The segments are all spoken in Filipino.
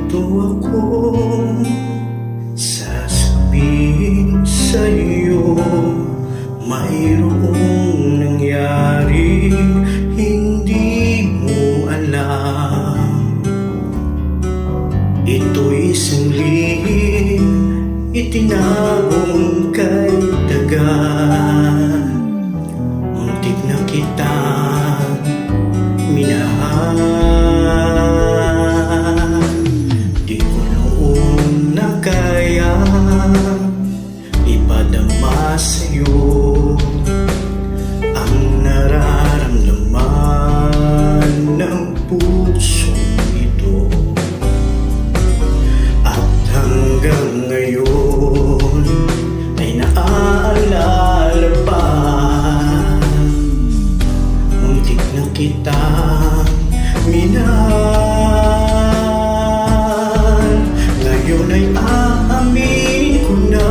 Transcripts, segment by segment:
Ganito ako sasabihin sa'yo, mayroong nangyari hindi mo alam. Ito'y isang lihim itinagong kay dagat. Muntik na kitang minahal. Di ko noon na kaya ipadama sa'yo ang nararamdaman ng pusong ito. At hanggang ngayon ay naaalala pa. Muntik na kitang minahal. Ngayon ay aamin ko na,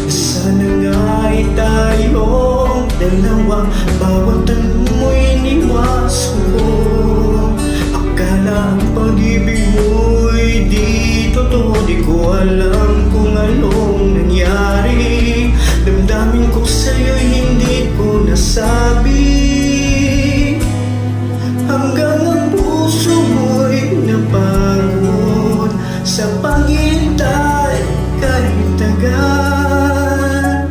sana nga'y tayong dalawa. Bawat tanong mo'y iniwasan ko. Akala ang pag-ibig mo'y di totoo. Di ko alam kung anong nangyari. Damdamin ko sa'yo'y hindi ko nasabi. Hanggang ang puso mo'y napagod sa paghintay kahit tagal.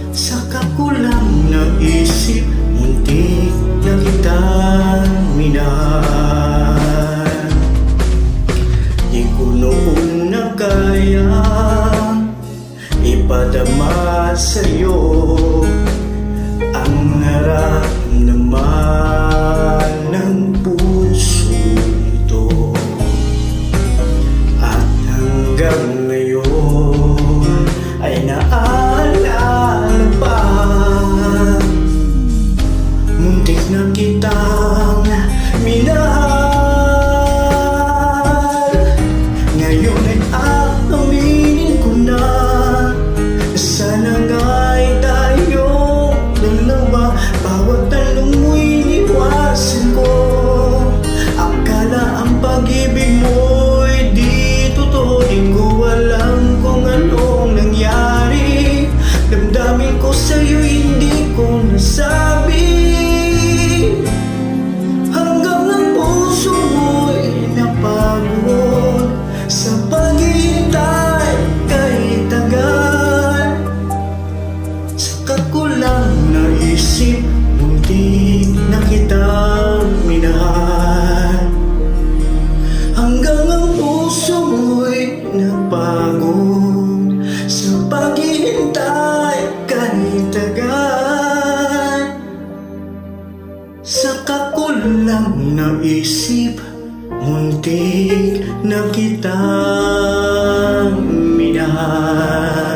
Saka ko lang naisip, muntik na kitang minahal. Di ko noon na kaya ipadama sa'yo ang nararamdaman ng puso ito. At hanggang ngayon ay naaalala pa. Muntik na kitang minahal. Ngayon ay aaminin ko na, sana nga'y tayong dalawa. Bawat tanong mo'y iniwasan ko. Akala ang pag-ibig mo'y di totoo. Di ko alam kung anong nangyari. Damdamin ko sa'yo'y hindi ko nasabi. Hanggang ang puso mo'y napagod sa paghihintay kahit tagal. Saka ko lang naisip, muntik na kitang minahal. Hanggang ang puso mo'y napagod sa paghihintay kahit tagal. Saka ko lang naisip, muntik na kitang minahal.